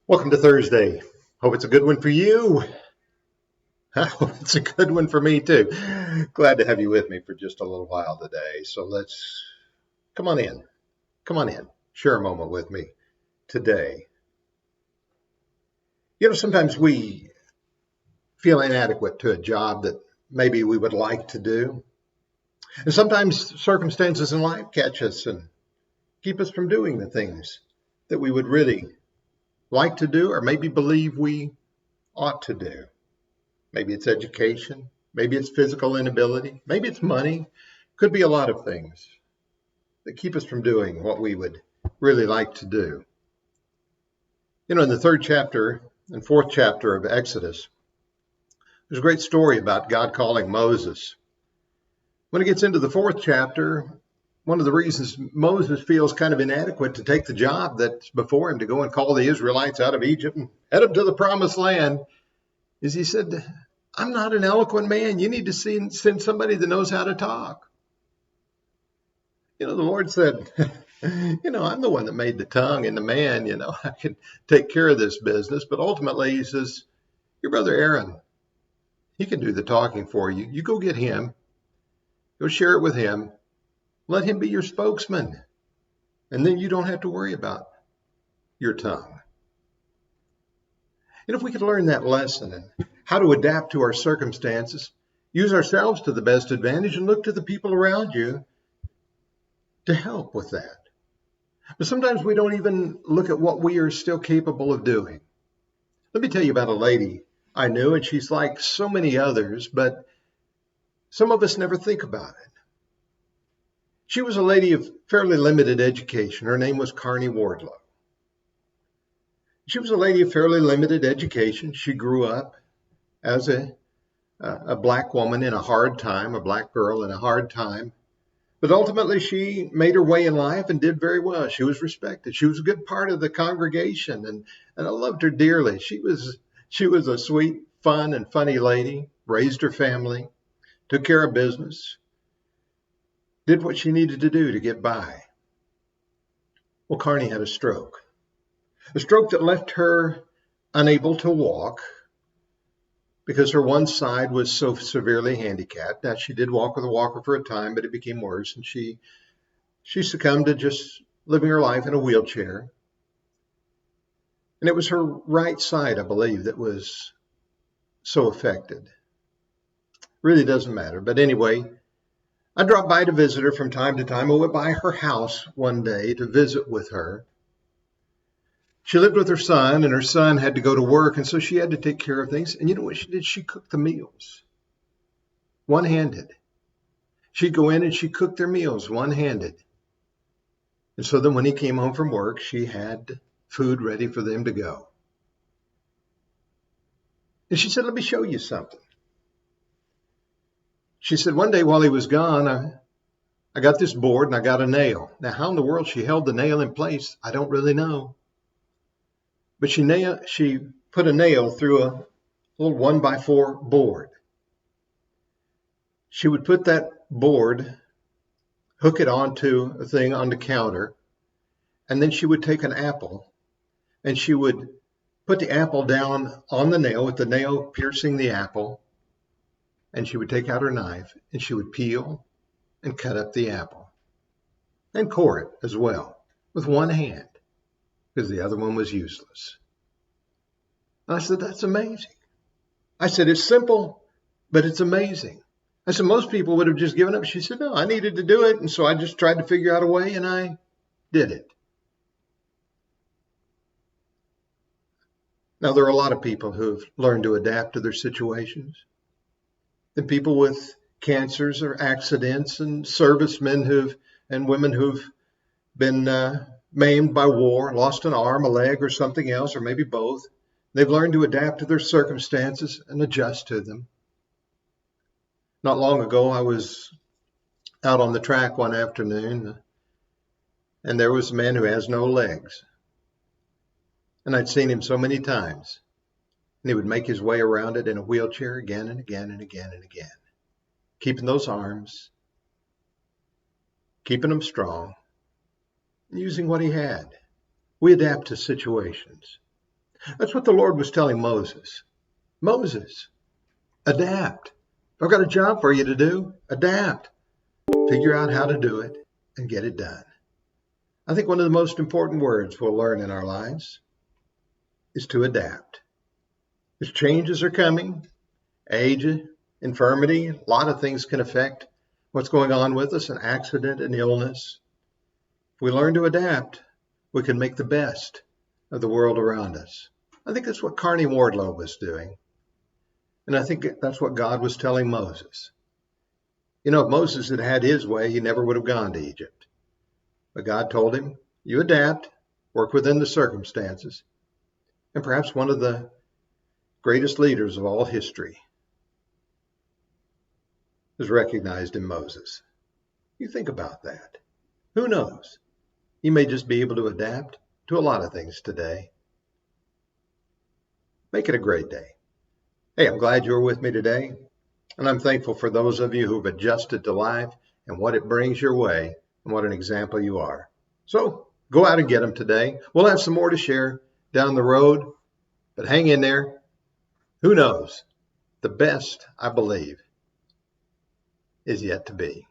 Welcome to Thursday. Hope it's a good one for you. I hope it's a good one for me too. Glad to have you with me for just a little while today. So let's come on in. Come on in. Share a moment with me today. Sometimes we feel inadequate to a job that maybe we would like to do. And sometimes circumstances in life catch us and keep us from doing the things that we would really like to do or maybe believe we ought to do. Maybe it's education. Maybe it's physical inability. Maybe it's money. Could be a lot of things that keep us from doing what we would really like to do. In the third chapter and fourth chapter of Exodus, there's a great story about God calling Moses. When it gets into the fourth chapter, one of the reasons Moses feels kind of inadequate to take the job that's before him to go and call the Israelites out of Egypt and head them to the promised land is he said, I'm not an eloquent man. You need to send somebody that knows how to talk. The Lord said, I'm the one that made the tongue and the man, I can take care of this business. But ultimately, he says, your brother Aaron, he can do the talking for you. You go get him. Go share it with him. Let him be your spokesman. And then you don't have to worry about your tongue. If we could learn that lesson and how to adapt to our circumstances, use ourselves to the best advantage, and look to the people around you to help with that. But sometimes we don't even look at what we are still capable of doing. Let me tell you about a lady I knew, and she's like so many others, but some of us never think about it. She was a lady of fairly limited education. Her name was Carney Wardlow. She was a lady of fairly limited education. She grew up as a black woman in a hard time, a black girl in a hard time. But ultimately, she made her way in life and did very well. She was respected. She was a good part of the congregation, and I loved her dearly. She was a sweet, fun, and funny lady, raised her family, took care of business, did what she needed to do to get by. Well, Carney had a stroke that left her unable to walk because her one side was so severely handicapped. Now, she did walk with a walker for a time, but it became worse, and she succumbed to just living her life in a wheelchair. And it was her right side, I believe, that was so affected. Really doesn't matter. But anyway, I dropped by to visit her from time to time. I went by her house one day to visit with her. She lived with her son, and her son had to go to work, and so she had to take care of things. And you know what she did? She cooked the meals, one-handed. She'd go in and she cooked their meals, one-handed. And so then when he came home from work, she had food ready for them to go. And she said, let me show you something. She said, one day while he was gone, I got this board and I got a nail. Now, how in the world she held the nail in place, I don't really know. But she put a nail through a little 1x4 board. She would put that board, hook it onto a thing on the counter, and then she would take an apple and she would put the apple down on the nail with the nail piercing the apple, and she would take out her knife and she would peel and cut up the apple and core it as well with one hand because the other one was useless. And I said, that's amazing. I said, it's simple, but it's amazing. I said, most people would have just given up. She said, no, I needed to do it. And so I just tried to figure out a way and I did it. Now, there are a lot of people who've learned to adapt to their situations. The people with cancers or accidents, and servicemen and women who've been maimed by war, lost an arm, a leg, or something else, or maybe both. They've learned to adapt to their circumstances and adjust to them. Not long ago, I was out on the track one afternoon, and there was a man who has no legs. And I'd seen him so many times. And he would make his way around it in a wheelchair again and again and again and again, keeping those arms, keeping them strong, using what he had. We adapt to situations. That's what the Lord was telling Moses. Moses, adapt. If I've got a job for you to do, adapt. Figure out how to do it and get it done. I think one of the most important words we'll learn in our lives is to adapt. As changes are coming, age, infirmity, a lot of things can affect what's going on with us, an accident, an illness. If we learn to adapt, we can make the best of the world around us. I think that's what Carney Wardlow was doing. And I think that's what God was telling Moses. You know, if Moses had had his way, he never would have gone to Egypt. But God told him, you adapt, work within the circumstances. And perhaps one of the greatest leaders of all history is recognized in Moses. You think about that. Who knows? You may just be able to adapt to a lot of things today. Make it a great day. Hey, I'm glad you were with me today, and I'm thankful for those of you who've adjusted to life and what it brings your way and what an example you are. So go out and get them today. We'll have some more to share down the road, but hang in there. Who knows? The best, I believe, is yet to be.